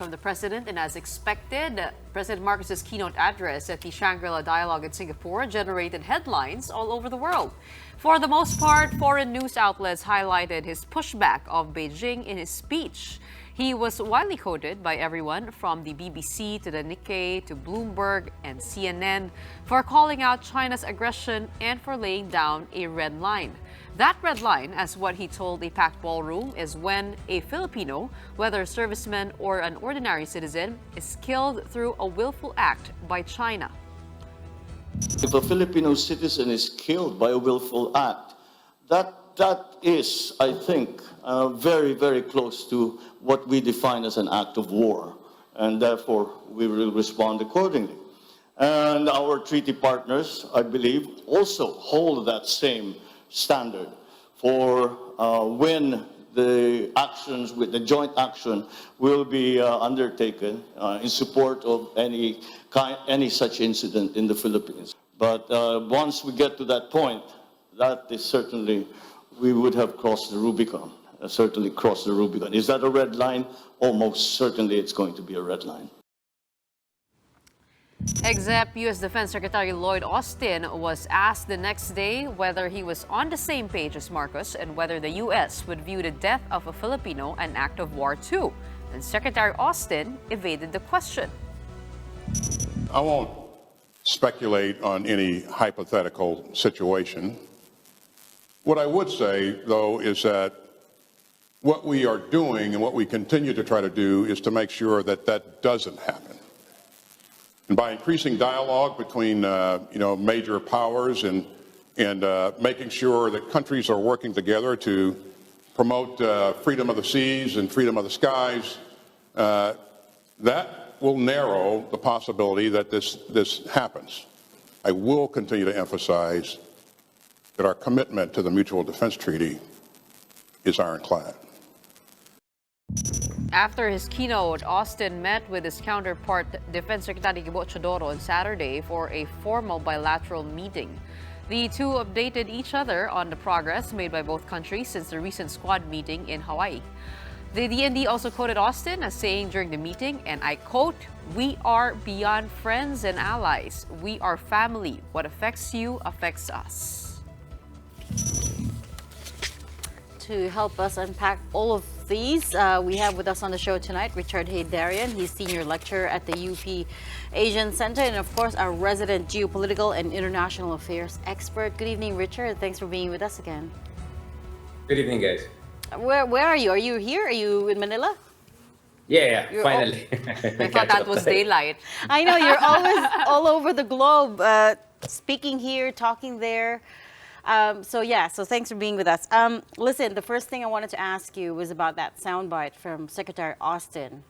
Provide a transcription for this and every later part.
From the president, and as expected, President Marcos's keynote address at the Shangri-La Dialogue in Singapore generated headlines all over the world. For the most part, foreign news outlets highlighted his pushback of Beijing in his speech. He was widely quoted by everyone from the BBC to the Nikkei to Bloomberg and CNN for calling out China's aggression and for laying down a red line. That red line, as what he told a packed ballroom, is when a Filipino, whether a serviceman or an ordinary citizen, is killed through a willful act by China. If a Filipino citizen is killed by a willful act, that is, I think, very, very close to what we define as an act of war, and therefore we will respond accordingly. And our treaty partners, I believe, also hold that same standard for when the actions, with the joint action, will be undertaken in support of any such incident in the Philippines. But once we get to that point, that is certainly, we would have crossed the Rubicon, certainly crossed the Rubicon. Is that a red line? Almost certainly it's going to be a red line. Except U.S. Defense Secretary Lloyd Austin was asked the next day whether he was on the same page as Marcos and whether the U.S. would view the death of a Filipino an act of war too. And Secretary Austin evaded the question. I won't speculate on any hypothetical situation. What I would say, though, is that what we are doing and what we continue to try to do is to make sure that that doesn't happen. And by increasing dialogue between major powers and making sure that countries are working together to promote freedom of the seas and freedom of the skies, that will narrow the possibility that this happens. I will continue to emphasize that our commitment to the Mutual Defense Treaty is ironclad. After his keynote, Austin met with his counterpart, Defense Secretary Geopolitical, on Saturday for a formal bilateral meeting. The two updated each other on the progress made by both countries since the recent Squad meeting in Hawaii. The DND also quoted Austin as saying during the meeting, and I quote, "We are beyond friends and allies. We are family. What affects you affects us." To help us unpack all of these, we have with us on the show tonight Richard Heydarian. He's senior lecturer at the UP Asian Center and, of course, our resident geopolitical and international affairs expert. Good evening, Richard. Thanks for being with us again. Good evening, guys. Where are you? Are you here? Are you in Manila? Yeah, finally. I thought that was daylight. I know, you're always all over the globe, speaking here, talking there. So thanks for being with us. Listen, the first thing I wanted to ask you was about that soundbite from Secretary Austin,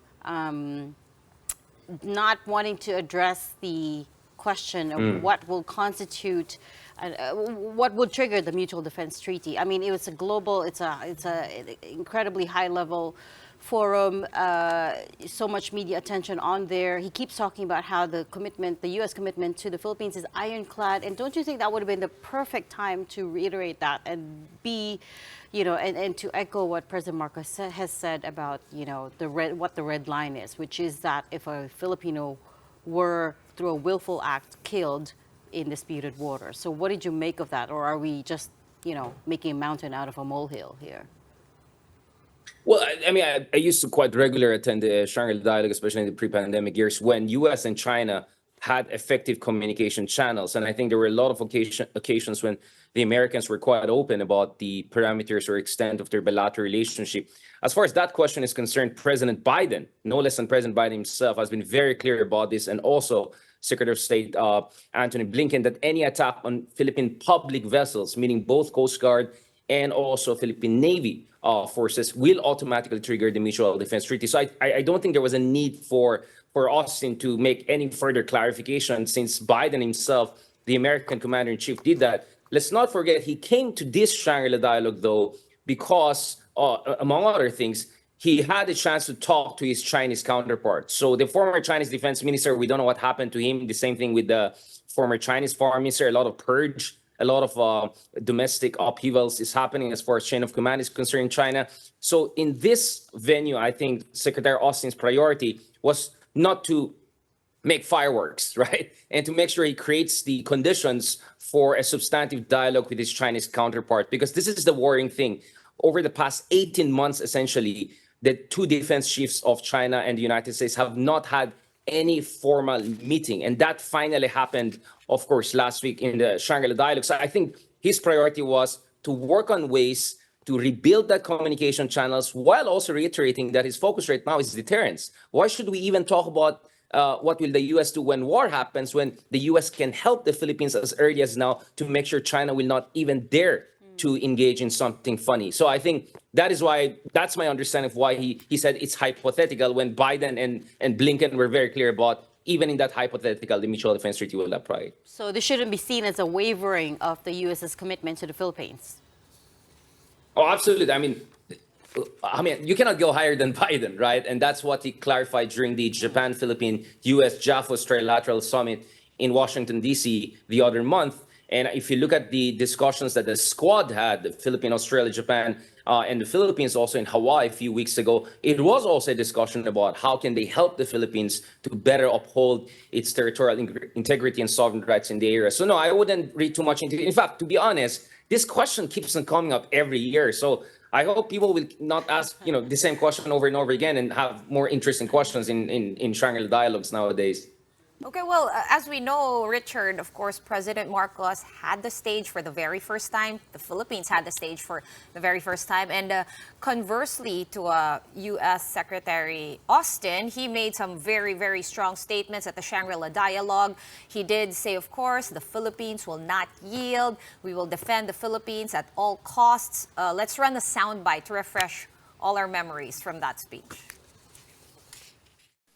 not wanting to address the question of what will constitute, what would trigger the Mutual Defense Treaty. I mean, it was a global, it's a incredibly high level forum, so much media attention on there. He keeps talking about how the U.S. commitment to the Philippines is ironclad. And don't you think that would have been the perfect time to reiterate that and and to echo what President Marcos has said about, what the red line is, which is that if a Filipino were, through a willful act, killed in disputed waters. So what did you make of that? Or are we just, making a mountain out of a molehill here? Well, I mean, I used to quite regularly attend the Shangri-La Dialogue, especially in the pre-pandemic years when U.S. and China had effective communication channels. And I think there were a lot of occasions when the Americans were quite open about the parameters or extent of their bilateral relationship. As far as that question is concerned, President Biden, no less than President Biden himself, has been very clear about this, and also Secretary of State Antony Blinken, that any attack on Philippine public vessels, meaning both Coast Guard and also Philippine Navy forces, will automatically trigger the Mutual Defense Treaty. So I don't think there was a need for Austin to make any further clarification, since Biden himself, the American commander-in-chief, did that. Let's not forget, he came to this Shangri-La Dialogue, though, because, among other things, he had a chance to talk to his Chinese counterpart. So the former Chinese defense minister, we don't know what happened to him. The same thing with the former Chinese foreign minister, a lot of purge a lot of domestic upheavals is happening as far as chain of command is concerned in China. So in this venue, I think Secretary Austin's priority was not to make fireworks, right? And to make sure he creates the conditions for a substantive dialogue with his Chinese counterpart, because this is the worrying thing. Over the past 18 months, essentially, the two defense chiefs of China and the United States have not had any formal meeting. And that finally happened, of course, last week in the Shangri-La dialogue. So I think his priority was to work on ways to rebuild that communication channels, while also reiterating that his focus right now is deterrence. Why should we even talk about what will the U.S. do when war happens, when the U.S. can help the Philippines as early as now to make sure China will not even dare to engage in something funny? So I think that is why, that's my understanding of why he said it's hypothetical, when Biden and Blinken were very clear about even in that hypothetical, the mutual defense treaty will apply. So this shouldn't be seen as a wavering of the U.S.'s commitment to the Philippines. Oh, absolutely. I mean, you cannot go higher than Biden, right? And that's what he clarified during the Japan-Philippine-U.S. Javos Trilateral Summit in Washington, D.C. the other month. And if you look at the discussions that the Squad had, the Philippines, Australia, Japan, and the Philippines, also in Hawaii a few weeks ago, it was also a discussion about how can they help the Philippines to better uphold its territorial integrity and sovereign rights in the area. So no, I wouldn't read too much into it. In fact, to be honest, this question keeps on coming up every year. So I hope people will not ask, the same question over and over again and have more interesting questions in Shangri-La dialogues nowadays. Okay, well, as we know, Richard, of course, President Marcos had the stage for the very first time. The Philippines had the stage for the very first time. And conversely to U.S. Secretary Austin, he made some very, very strong statements at the Shangri-La dialogue. He did say, of course, the Philippines will not yield. We will defend the Philippines at all costs. Let's run a soundbite to refresh all our memories from that speech.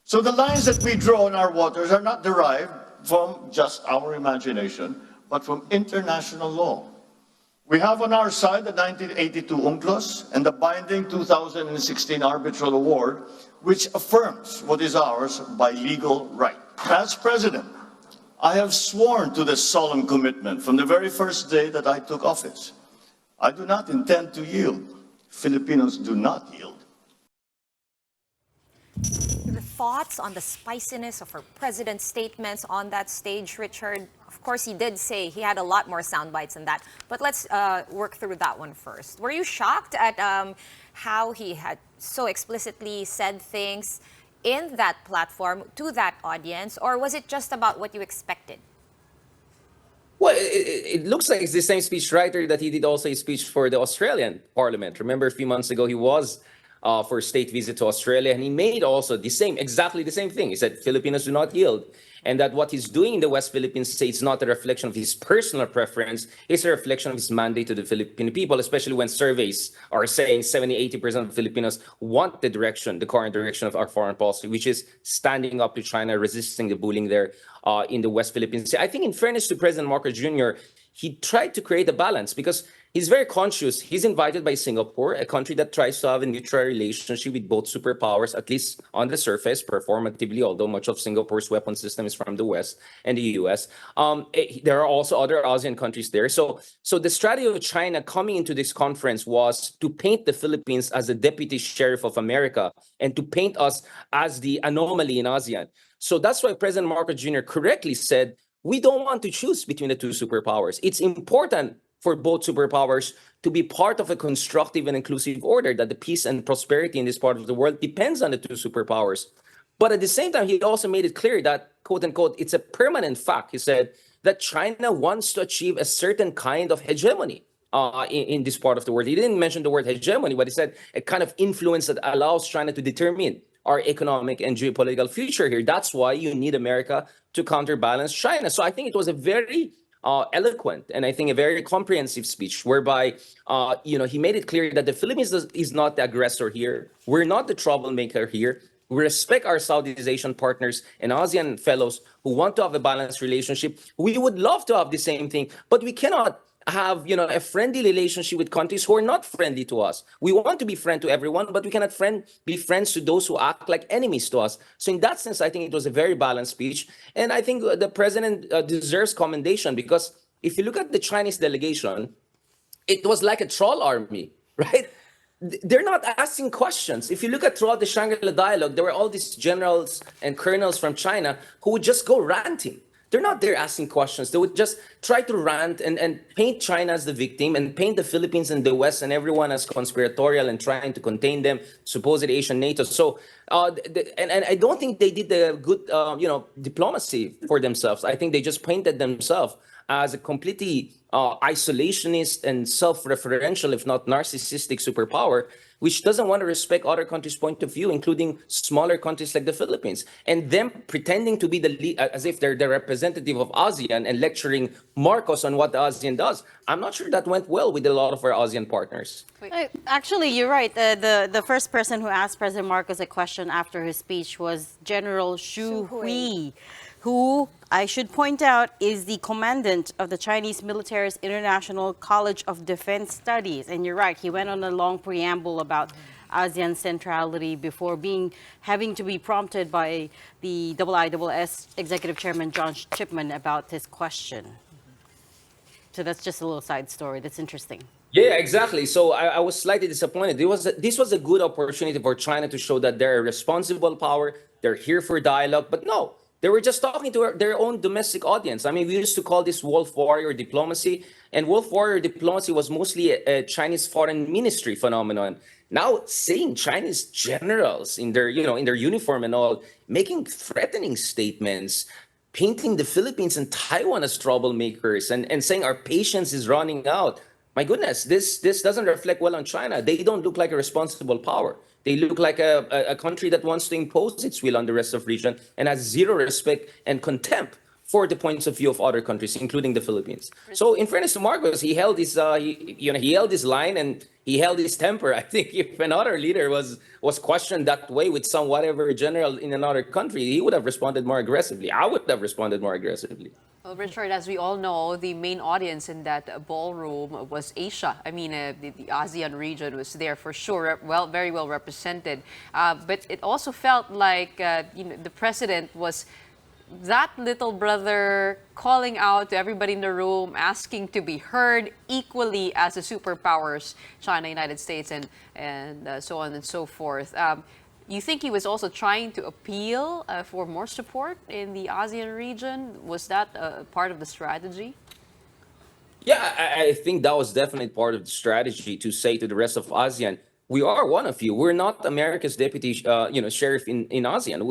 So the lines that we draw in our waters are not derived from just our imagination, but from international law. We have on our side the 1982 UNCLOS and the binding 2016 arbitral award, which affirms what is ours by legal right. As president, I have sworn to this solemn commitment from the very first day that I took office. I do not intend to yield. Filipinos do not yield. Thoughts on the spiciness of our president's statements on that stage, Richard? Of course, he did say he had a lot more sound bites than that, but let's work through that one first. Were you shocked at how he had so explicitly said things in that platform to that audience, or was it just about what you expected? Well, it looks like it's the same speechwriter that he did also a speech for the Australian Parliament. Remember, a few months ago, he was for a state visit to Australia, and he made also exactly the same thing. He said Filipinos do not yield, and that what he's doing in the West Philippines states not a reflection of his personal preference, it's a reflection of his mandate to the Filipino people, especially when surveys are saying 70-80% of Filipinos want the current direction of our foreign policy, which is standing up to China, resisting the bullying there in the West Philippines. I think in fairness to President Marcos Jr., he tried to create a balance because he's very conscious. He's invited by Singapore, a country that tries to have a neutral relationship with both superpowers, at least on the surface, performatively, although much of Singapore's weapon system is from the West and the US. There are also other ASEAN countries there. So the strategy of China coming into this conference was to paint the Philippines as the deputy sheriff of America and to paint us as the anomaly in ASEAN. So that's why President Marcos Jr. correctly said, we don't want to choose between the two superpowers. It's important for both superpowers to be part of a constructive and inclusive order, that the peace and prosperity in this part of the world depends on the two superpowers. But at the same time, he also made it clear that, quote unquote, it's a permanent fact, he said, that China wants to achieve a certain kind of hegemony in this part of the world. He didn't mention the word hegemony, but he said a kind of influence that allows China to determine our economic and geopolitical future here. That's why you need America to counterbalance China. So I think it was a very eloquent and I think a very comprehensive speech whereby, he made it clear that the Philippines is not the aggressor here. We're not the troublemaker here. We respect our Southeast Asian partners and ASEAN fellows who want to have a balanced relationship. We would love to have the same thing, but we cannot have a friendly relationship with countries who are not friendly to us. We want to be friend to everyone, but we cannot be friends to those who act like enemies to us. So in that sense, I think it was a very balanced speech. And I think the president deserves commendation because if you look at the Chinese delegation, it was like a troll army, right? They're not asking questions. If you look at throughout the Shangri-La dialogue, there were all these generals and colonels from China who would just go ranting. They're not there asking questions. They would just try to rant and paint China as the victim and paint the Philippines and the West and everyone as conspiratorial and trying to contain them, supposed Asian NATO. So, and I don't think they did the good, diplomacy for themselves. I think they just painted themselves as a completely isolationist and self-referential, if not narcissistic superpower, which doesn't want to respect other countries' point of view, including smaller countries like the Philippines. And them pretending to be as if they're the representative of ASEAN and lecturing Marcos on what the ASEAN does. I'm not sure that went well with a lot of our ASEAN partners. Actually, you're right. The first person who asked President Marcos a question after his speech was General Xu Hui, who, I should point out, is the commandant of the Chinese military's International College of Defense Studies. And you're right, he went on a long preamble about ASEAN centrality before having to be prompted by the IISS Executive Chairman John Chipman about this question. So that's just a little side story. That's interesting. Yeah, exactly. So I was slightly disappointed. This was a good opportunity for China to show that they're a responsible power. They're here for dialogue, but no. They were just talking to their own domestic audience. I mean, we used to call this wolf warrior diplomacy, and wolf warrior diplomacy was mostly a Chinese foreign ministry phenomenon. Now, seeing Chinese generals in their uniform and all, making threatening statements, painting the Philippines and Taiwan as troublemakers, and saying our patience is running out. My goodness, this doesn't reflect well on China. They don't look like a responsible power. They look like a country that wants to impose its will on the rest of the region and has zero respect and contempt for the points of view of other countries, including the Philippines. So, in fairness to Marcos, he held his line and he held his temper. I think if another leader was questioned that way with some whatever general in another country, he would have responded more aggressively. I would have responded more aggressively. Well, Richard, as we all know, the main audience in that ballroom was Asia. I mean, the ASEAN region was there for sure, very well represented. But it also felt like the president was that little brother calling out to everybody in the room, asking to be heard equally as the superpowers, China, United States, and so on and so forth. You think he was also trying to appeal for more support in the ASEAN region? Was that part of the strategy? Yeah, I think that was definitely part of the strategy to say to the rest of ASEAN, we are one of you. We're not America's deputy, sheriff in ASEAN.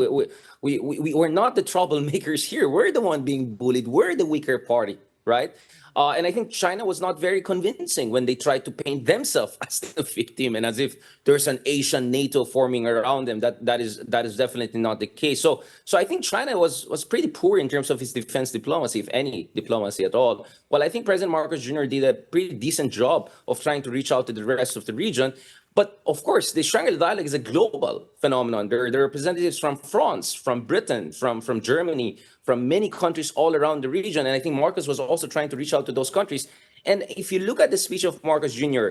We're not the troublemakers here. We're the one being bullied. We're the weaker party, right? And I think China was not very convincing when they tried to paint themselves as the victim and as if there's an Asian NATO forming around them. That is definitely not the case. So I think China was pretty poor in terms of its defense diplomacy, if any diplomacy at all. Well, I think President Marcos Jr. did a pretty decent job of trying to reach out to the rest of the region. But of course, the Shangri-La dialogue is a global phenomenon. There are representatives from France, from Britain, from Germany, from many countries all around the region. And I think Marcos was also trying to reach out to those countries. And if you look at the speech of Marcos Jr.,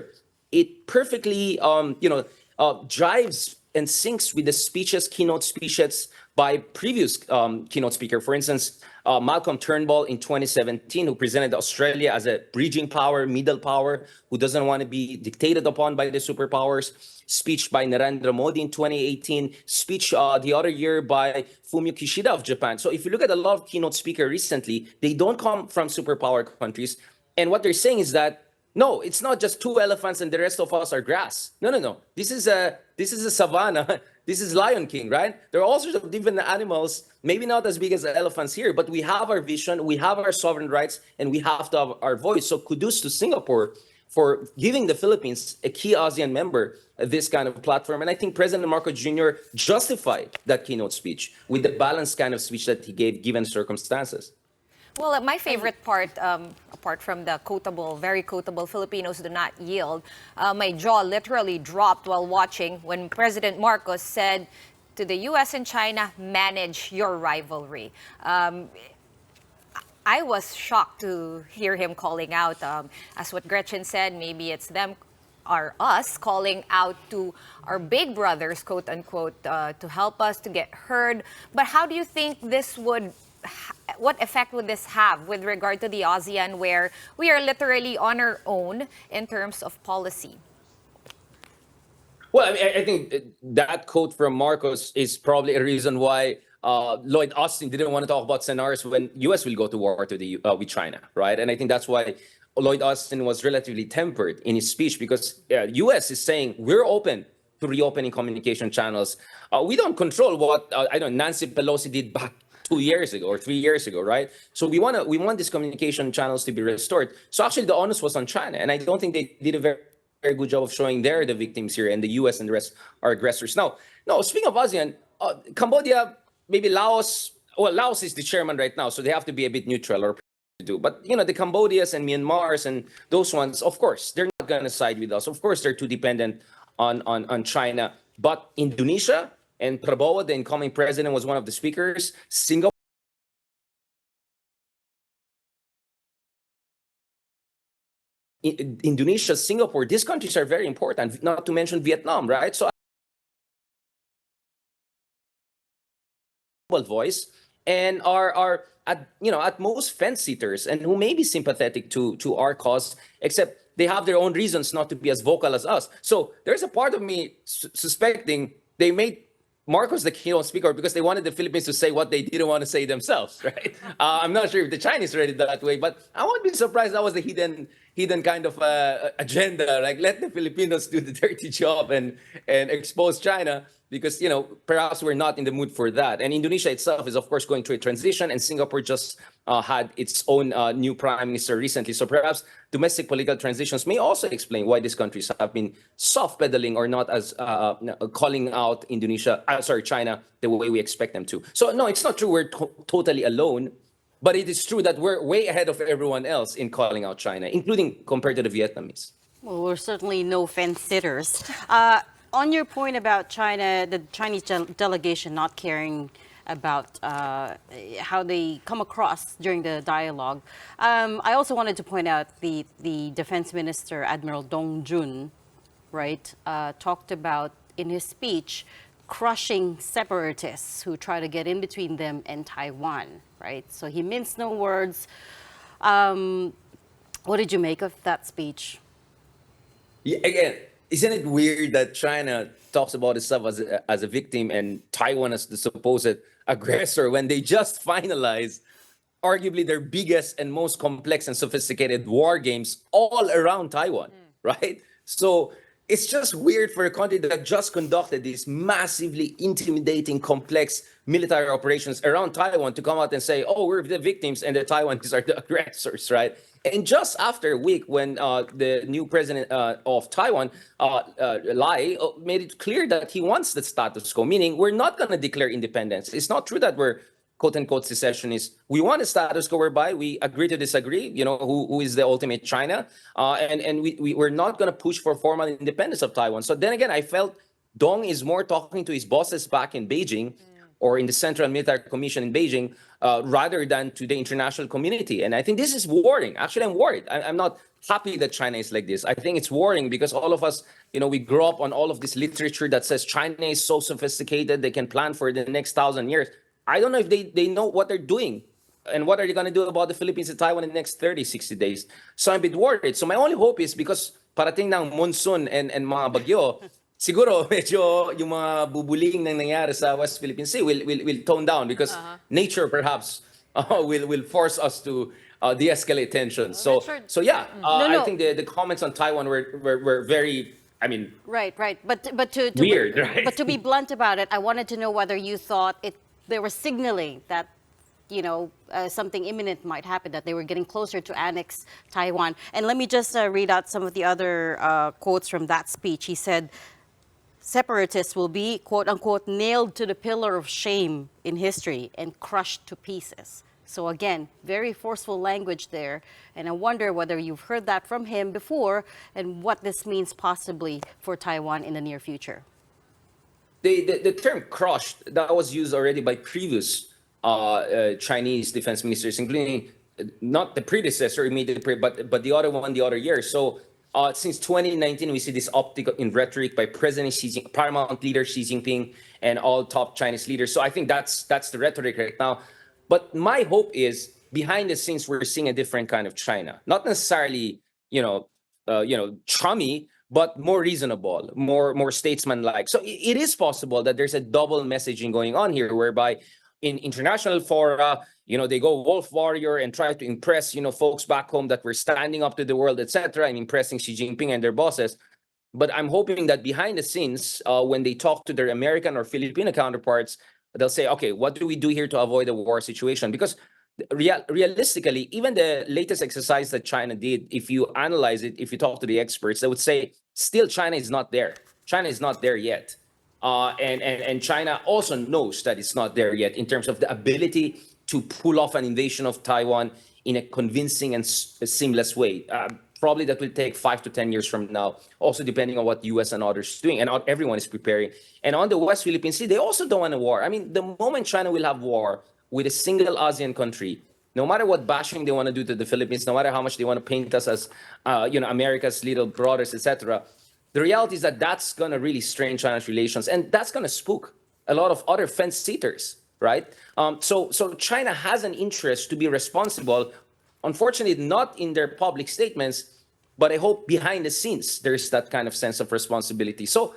it perfectly, jives and syncs with the keynote speeches by previous keynote speaker. For instance, Malcolm Turnbull in 2017, who presented Australia as a bridging power, middle power, who doesn't want to be dictated upon by the superpowers. Speech by Narendra Modi in 2018. Speech the other year by Fumio Kishida of Japan. So if you look at a lot of keynote speakers recently, they don't come from superpower countries. And what they're saying is that, no, it's not just two elephants and the rest of us are grass. No. This is a savanna. This is Lion King, right? There are all sorts of different animals, maybe not as big as the elephants here, but we have our vision, we have our sovereign rights, and we have to have our voice. So kudos to Singapore for giving the Philippines, a key ASEAN member, this kind of platform. And I think President Marcos Jr. justified that keynote speech with the balanced kind of speech that he gave given circumstances. Well, my favorite part, apart from the very quotable Filipinos do not yield, my jaw literally dropped while watching when President Marcos said to the U.S. and China, manage your rivalry. I was shocked to hear him calling out, as what Gretchen said, maybe it's them or us calling out to our big brothers, quote unquote, to help us to get heard. But how do you think this would what effect would this have with regard to the ASEAN, where we are literally on our own in terms of policy? Well, I mean, I think that quote from Marcos is probably a reason why Lloyd Austin didn't want to talk about scenarios when U.S. will go to war with China, right? And I think that's why Lloyd Austin was relatively tempered in his speech, because U.S. is saying we're open to reopening communication channels. We don't control what Nancy Pelosi did back 2 years ago or 3 years ago, right? So we want these communication channels to be restored. So actually, the onus was on China, and I don't think they did a very good job of showing they're the victims here, and the U.S. and the rest are aggressors. Now, no, speaking of ASEAN, Cambodia, maybe Laos. Well, Laos is the chairman right now, so they have to be a bit neutral or do. But the Cambodias and Myanmars and those ones, of course, they're not going to side with us. Of course, they're too dependent on China. But Indonesia, and Prabowo, the incoming president, was one of the speakers. Singapore. Indonesia, Singapore, these countries are very important, not to mention Vietnam, right? So voice and are at most fence-sitters, and who may be sympathetic to our cause, except they have their own reasons not to be as vocal as us. So there's a part of me suspecting they made Marcos the keynote speaker because they wanted the Philippines to say what they didn't want to say themselves, right? I'm not sure if the Chinese read it that way, but I won't be surprised that was the hidden kind of agenda. Like, let the Filipinos do the dirty job and expose China, because perhaps we're not in the mood for that. And Indonesia itself is, of course, going through a transition, and Singapore just had its own new prime minister recently. So perhaps domestic political transitions may also explain why these countries have been soft pedaling or not as calling out China the way we expect them to. So no, it's not true we're totally alone, but it is true that we're way ahead of everyone else in calling out China, including compared to the Vietnamese. Well, we're certainly no fence-sitters. On your point about China, the Chinese delegation not caring about how they come across during the dialogue, I also wanted to point out the Defense Minister, Admiral Dong Jun, right, talked about in his speech crushing separatists who try to get in between them and Taiwan, right? So he minced no words. What did you make of that speech? Yeah, again, isn't it weird that China talks about itself as a victim and Taiwan as the supposed aggressor when they just finalized arguably their biggest and most complex and sophisticated war games all around Taiwan, right? So it's just weird for a country that just conducted these massively intimidating, complex military operations around Taiwan to come out and say, oh, we're the victims and the Taiwanese are the aggressors, right? And just after a week, when the new president of Taiwan, Lai, made it clear that he wants the status quo, meaning we're not going to declare independence. It's not true that we're quote-unquote secessionists. We want a status quo whereby we agree to disagree, who is the ultimate China, and we're not going to push for formal independence of Taiwan. So then again, I felt Dong is more talking to his bosses back in Beijing, or in the Central Military Commission in Beijing, rather than to the international community. And I think this is worrying. Actually, I'm worried. I'm not happy that China is like this. I think it's worrying because all of us, we grew up on all of this literature that says China is so sophisticated, they can plan for the next 1,000 years. I don't know if they know what they're doing and what are they going to do about the Philippines and Taiwan in the next 30, 60 days. So I'm a bit worried. So my only hope is because parating ng monsoon and mga bagyo, siguro medyo yung mga bubuling nang nangyari sa West Philippine Sea will tone down because nature perhaps will force us to de-escalate tensions. So yeah, I think the comments on Taiwan were very, right. But to weird, be, right? But to be blunt about it, I wanted to know whether you thought they were signaling that something imminent might happen, that they were getting closer to annex Taiwan. And let me just read out some of the other quotes from that speech. He said, separatists will be, quote unquote, nailed to the pillar of shame in history and crushed to pieces. So again, very forceful language there. And I wonder whether you've heard that from him before and what this means possibly for Taiwan in the near future. The term crushed, that was used already by previous Chinese defense ministers, including not the predecessor immediately, but the other one the other year. So since 2019, we see this uptick in rhetoric by President Xi Jinping, paramount leader Xi Jinping, and all top Chinese leaders. So I think that's the rhetoric right now. But my hope is behind the scenes, we're seeing a different kind of China, not necessarily, chummy, but more reasonable, more statesman-like. So it is possible that there's a double messaging going on here, whereby in international fora, they go wolf warrior and try to impress, folks back home that we're standing up to the world, etc., and impressing Xi Jinping and their bosses. But I'm hoping that behind the scenes, when they talk to their American or Filipino counterparts, they'll say, okay, what do we do here to avoid a war situation? Because realistically, even the latest exercise that China did, if you analyze it, if you talk to the experts, they would say, still China is not there. China is not there yet. And China also knows that it's not there yet in terms of the ability to pull off an invasion of Taiwan in a convincing and seamless way. Probably that will take 5 to 10 years from now, also depending on what US and others are doing, and everyone is preparing. And on the West Philippine Sea, they also don't want a war. I mean, the moment China will have war with a single ASEAN country, no matter what bashing they want to do to the Philippines, no matter how much they want to paint us as, America's little brothers, etc., the reality is that that's going to really strain China's relations, and that's going to spook a lot of other fence-sitters, right? So China has an interest to be responsible. Unfortunately, not in their public statements, but I hope behind the scenes there's that kind of sense of responsibility. So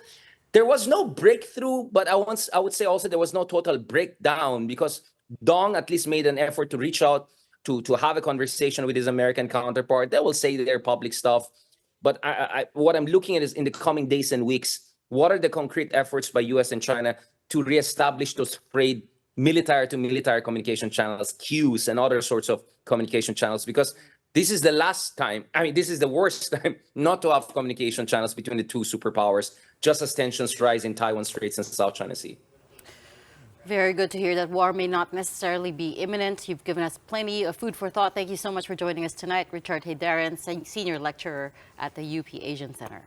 there was no breakthrough, but I would say also there was no total breakdown, because Dong at least made an effort to reach out to have a conversation with his American counterpart. They will say their public stuff. But what I'm looking at is in the coming days and weeks, what are the concrete efforts by US and China to reestablish those frayed military-to-military communication channels, queues, and other sorts of communication channels? Because this is the last time, this is the worst time not to have communication channels between the two superpowers, just as tensions rise in Taiwan Straits and South China Sea. Very good to hear that war may not necessarily be imminent. You've given us plenty of food for thought. Thank you so much for joining us tonight, Richard Heydarian, Senior Lecturer at the UP Asian Center.